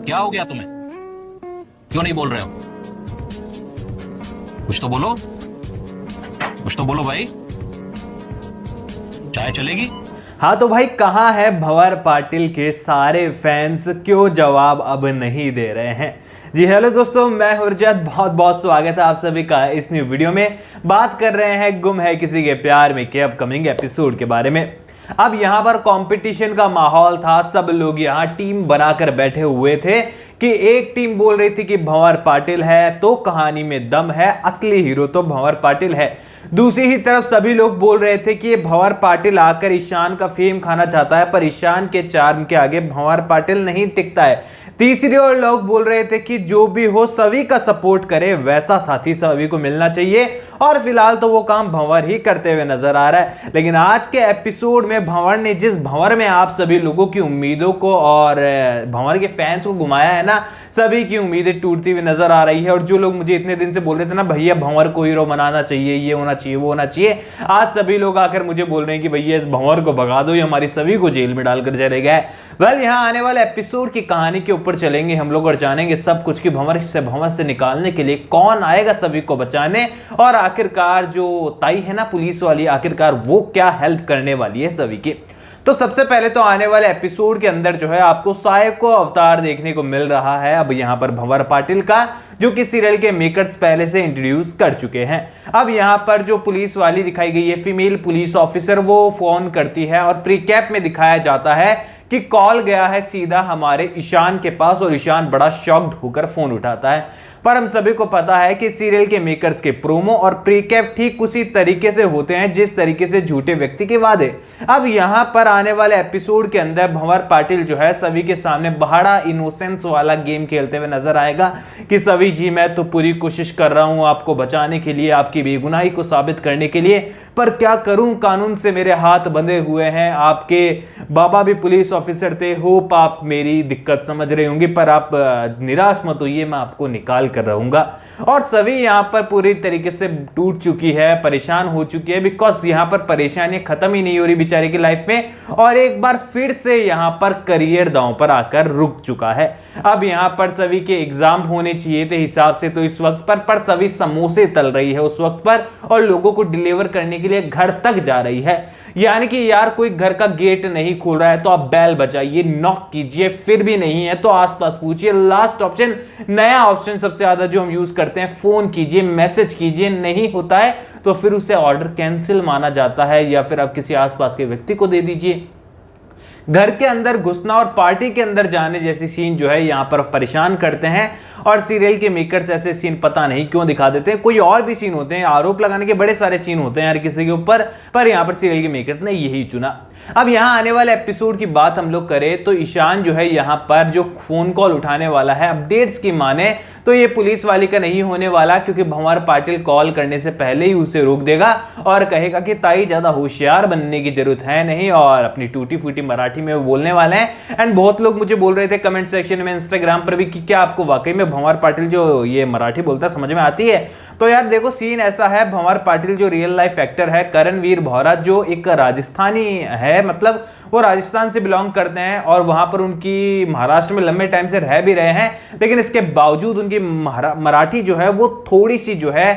क्या हो गया तुम्हें? क्यों नहीं बोल रहे हो? कुछ तो बोलो, कुछ तो बोलो भाई। चाय चलेगी? हाँ तो भाई कहाँ है भंवर पाटिल के सारे फैंस, क्यों जवाब अब नहीं दे रहे हैं? जी हेलो दोस्तों, मैं हुरजत, बहुत बहुत स्वागत है आप सभी का इस न्यू वीडियो में। बात कर रहे हैं गुम है किसी के प्यार में के अपकमिंग एपिसोड के बारे में। अब यहाँ पर कंपटीशन का माहौल था, सब लोग यहाँ टीम बनाकर बैठे हुए थे कि एक टीम बोल रही थी कि भंवर पाटिल है तो कहानी में दम है, असली हीरो तो भंवर पाटिल है। दूसरी ही तरफ सभी लोग बोल रहे थे कि ये भंवर पाटिल आकर ईशान का फेम खाना चाहता है, पर ईशान के चार्म के आगे भंवर पाटिल नहीं टिकता है। तीसरी ओर लोग बोल रहे थे कि जो भी हो सभी का सपोर्ट करे, वैसा साथी सभी को मिलना चाहिए, और फिलहाल तो वो काम भंवर ही करते हुए नजर आ रहा है। लेकिन आज के एपिसोड में भंवर ने जिस भंवर में आप सभी लोगों की उम्मीदों को और भंवर के फैंस को घुमाया है ना, सभी की उम्मीदें टूटती हुई नजर आ रही है। और जो लोग मुझे इतने दिन से बोल रहे थे ना भैया भंवर को हीरो बनाना चाहिए, ये होना चाहिए, वो होना चाहिए, आज सभी लोग आकर मुझे बोल रहे हैं कि भैया इस भंवर को भगा दो, ये हमारी सभी को जेल में डालकर चले गए। वेल, यहाँ आने वाले एपिसोड की कहानी के ऊपर चलेंगे हम लोग और जानेंगे सब कुछ कि भंवर से निकालने के लिए कौन आएगा सभी को बचाने, और आखिरकार जो ताई है ना पुलिस वाली, आखिरकार वो क्या हेल्प करने वाली है सभी की। तो सबसे पहले तो आने वाले एपिसोड के अंदर जो है आपको साइको अवतार देखने को मिल रहा है अब यहाँ पर भंवर पाटिल का, जो कि सीरियल के मेकर्स पहले से इंट्रोड्यूस कर चुके हैं। अब यहाँ पर जो पुलिस वाली दिखाई गई है, फीमेल पुलिस ऑफिसर, वो फोन करती है और प्रीकैप में दिखाया जाता है कि कॉल गया है सीधा हमारे ईशान के पास, और ईशान बड़ा शॉक्ड होकर फोन उठाता है। पर हम सभी को पता है कि सीरियल के मेकर्स के प्रोमो और प्रीकैप ठीक उसी तरीके से होते हैं जिस तरीके से झूठे व्यक्ति के वादे। अब यहां पर आने वाले एपिसोड के अंदर भंवर पाटिल जो है सभी के सामने बड़ा इनोसेंस वाला गेम खेलते हुए नजर आएगा कि सभी जी मैं तो पूरी कोशिश कर रहा हूं आपको बचाने के लिए, आपकी बेगुनाही को साबित करने के लिए, पर क्या करूं, कानून से मेरे हाथ बंधे हुए हैं। आपके बाबा भी पुलिस ऑफिसर थे, होप आप मेरी दिक्कत समझ रहे होंगे, पर आप निराश मत होइए, मैं आपको निकाल कर रहूंगा। और सभी यहां पर पूरी तरीके से टूट चुकी है, परेशान हो चुकी है, बिकॉज यहां पर परेशानियां खत्म ही नहीं हो रही बेचारे की लाइफ में, और एक बार फिर से यहां पर करियर दांव पर आकर रुक चुका है। अब यहां पर सभी के एग्जाम होने चाहिए थे हिसाब से तो इस वक्त पर सभी समोसे तल रही है उस वक्त पर, और लोगों को डिलीवर करने के लिए घर तक जा रही है। यानी कि यार कोई घर का गेट नहीं खोल रहा है तो आप बेल बजाइए, नॉक कीजिए, फिर भी नहीं है तो आसपास पूछिए। लास्ट ऑप्शन, नया ऑप्शन सबसे ज्यादा जो हम यूज करते हैं, फोन कीजिए, मैसेज कीजिए, नहीं होता है तो फिर उसे ऑर्डर कैंसिल माना जाता है, या फिर आप किसी आसपास के व्यक्ति को दे दीजिए। घर के अंदर घुसना और पार्टी के अंदर जाने जैसी सीन जो है यहाँ पर परेशान करते हैं, और सीरियल के मेकर्स ऐसे सीन पता नहीं क्यों दिखा देते हैं। कोई और भी सीन होते हैं, आरोप लगाने के बड़े सारे सीन होते हैं हर किसी के ऊपर, पर यहाँ पर सीरियल के मेकर्स ने यही चुना। अब यहाँ आने वाले एपिसोड की बात हम लोग करें तो ईशान जो है यहाँ पर जो फोन कॉल उठाने वाला है, अपडेट्स की माने तो ये पुलिस वाली का नहीं होने वाला, क्योंकि भंवर पाटिल कॉल करने से पहले ही उसे रोक देगा और कहेगा कि ताई ज्यादा होशियार बनने की जरूरत है नहीं, और अपनी टूटी फूटी मराठी में वो बोलने वाले हैं। एंड बहुत लोग मुझे बोल रहे थे कमेंट सेक्शन में, इंस्टाग्राम पर भी, कि क्या आपको वाकई में भंवर पाटिल जो ये मराठी बोलता है समझ में आती है? तो यार देखो सीन ऐसा है, भंवर पाटिल जो रियल लाइफ एक्टर है करणवीर बोहरा, जो एक राजस्थानी है, मतलब वो राजस्थान से बिलोंग करते हैं और वहां पर उनकी महाराष्ट्र में लंबे टाइम से रह भी रहे हैं, लेकिन इसके बावजूद उनकी मराठी जो है वो थोड़ी सी जो है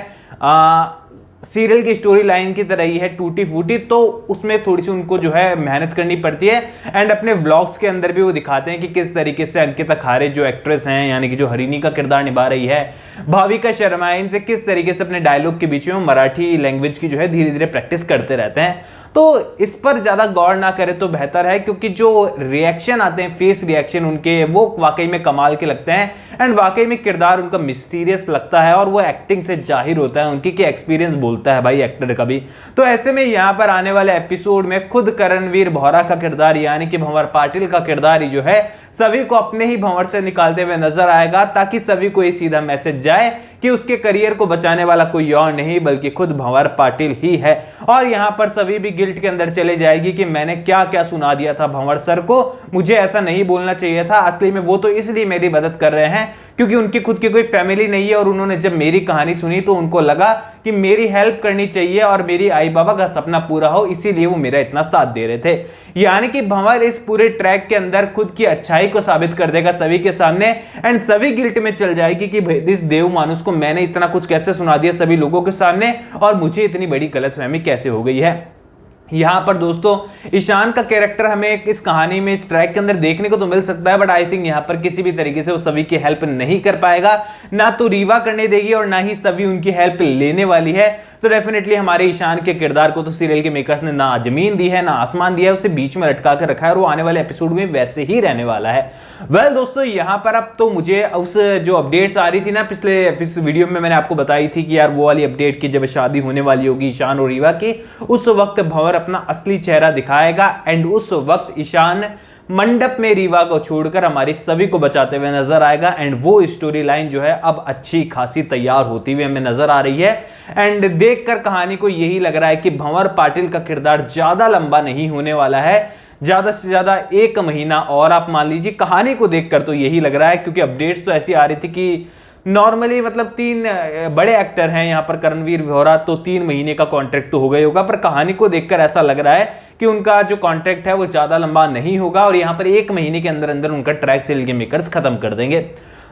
सीरियल की स्टोरी लाइन की तरह ही है, टूटी फूटी, तो उसमें थोड़ी सी उनको जो है मेहनत करनी पड़ती है। एंड अपने व्लॉग्स के अंदर भी वो दिखाते हैं कि किस तरीके से अंकिता खारे जो एक्ट्रेस हैं, यानी कि जो हरिणी का किरदार निभा रही है, भाविका शर्मा, इनसे किस तरीके से अपने डायलॉग के बीच में मराठी लैंग्वेज की जो है धीरे धीरे प्रैक्टिस करते रहते हैं। तो इस पर ज्यादा गौर ना करें तो बेहतर है, क्योंकि जो रिएक्शन आते हैं, फेस रिएक्शन उनके, वो वाकई में कमाल के लगते हैं, एंड वाकई में किरदार उनका मिस्टीरियस लगता है, और वो एक्टिंग से जाहिर होता है उनकी कि एक्सपीरियंस बोलता है भाई एक्टर का भी। तो ऐसे में यहाँ पर आने वाले एपिसोड में खुद करणवीर बोहरा का किरदार यानी कि भंवर पाटिल का किरदार ही जो है सभी को अपने ही भंवर से निकालते हुए नजर आएगा, ताकि सभी को ये सीधा मैसेज जाए कि उसके करियर को बचाने वाला कोई और नहीं बल्कि खुद भंवर पाटिल ही है। और यहां पर सभी भी गिल्ट के अंदर चले जाएगी कि मैंने क्या क्या सुना दिया था भंवर सर को, मुझे ऐसा नहीं बोलना चाहिए था। असली में वो तो इसलिए मेरी मदद कर रहे हैं क्योंकि उनकी खुद की कोई फैमिली नहीं है और उन्होंने जब मेरी कहानी सुनी तो उनको लगा कि मेरी हेल्प करनी चाहिए और मेरी आई बाबा का सपना पूरा हो, इसीलिए वो मेरा इतना साथ दे रहे थे। यानी कि भंवर इस पूरे ट्रैक के अंदर खुद की अच्छाई को साबित कर देगा सभी के सामने एंड सभी गिल्ट में चल जाएगी कि इस देव मानुस को मैंने इतना कुछ कैसे सुना दिया सभी लोगों के सामने और मुझे इतनी बड़ी गलतफहमी कैसे हो गई है। यहाँ पर दोस्तों ईशान का कैरेक्टर हमें इस कहानी में इस ट्रैक के अंदर देखने को तो मिल सकता है, बट आई थिंक यहाँ पर किसी भी तरीके से वो सभी की हेल्प नहीं कर पाएगा, ना तो रीवा करने देगी और ना ही सभी उनकी हेल्प लेने वाली है। तो डेफिनेटली हमारे ईशान के किरदार को तो सीरियल के मेकर्स ने ना जमीन दी है ना आसमान दिया है, उसे बीच में लटका कर रखा है और वो आने वाले एपिसोड में वैसे ही रहने वाला है। वेल दोस्तों, यहाँ पर अब तो मुझे उस जो अपडेट्स आ रही थी ना पिछले वीडियो में मैंने आपको बताई थी कि यार वो वाली अपडेट की जब शादी होने वाली होगी ईशान और रीवा की, उस वक्त भंवर अपना असली चेहरा दिखाएगा एंड उस वक्त ईशान मंडप में रीवा को छोड़कर हमारी सभी को बचाते हुए नजर आएगा एंड वो स्टोरी लाइन जो है अब अच्छी खासी तैयार होती हुई हमें नजर आ रही है। एंड देखकर कहानी को यही लग रहा है कि भंवर पाटिल का किरदार ज्यादा लंबा नहीं होने वाला है, ज्यादा से ज्यादा 1 महीना और आप मान लीजिए। कहानी को देखकर तो यही लग रहा है क्योंकि अपडेट्स तो ऐसी आ रही थी कि नॉर्मली मतलब 3 बड़े एक्टर हैं यहाँ पर, करणवीर वोहरा, तो 3 महीने का कॉन्ट्रैक्ट तो हो गई होगा, पर कहानी को देखकर ऐसा लग रहा है कि उनका जो कॉन्ट्रैक्ट है वो ज्यादा लंबा नहीं होगा और यहाँ पर 1 महीने के अंदर अंदर उनका ट्रैक सीरियल के मेकर्स खत्म कर देंगे।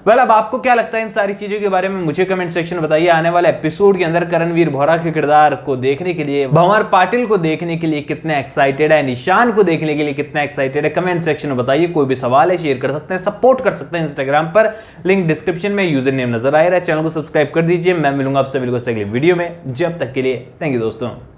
वेल अब आपको क्या लगता है इन सारी चीजों के बारे में मुझे कमेंट सेक्शन में बताइए। आने वाले एपिसोड के अंदर करणवीर वोहरा के किरदार को देखने के लिए, भंवर पाटिल को देखने के लिए कितने एक्साइटेड है, निशान को देखने के लिए कितना एक्साइटेड है, कमेंट सेक्शन में बताइए। कोई भी सवाल है शेयर कर सकते हैं, सपोर्ट कर सकते हैं इंस्टाग्राम पर, लिंक डिस्क्रिप्शन में, यूजर नेम नजर आ रहा है। चैनल को सब्सक्राइब कर दीजिए। मैं मिलूंगा आपसे बिल्कुल अगले वीडियो में, जब तक के लिए थैंक यू दोस्तों।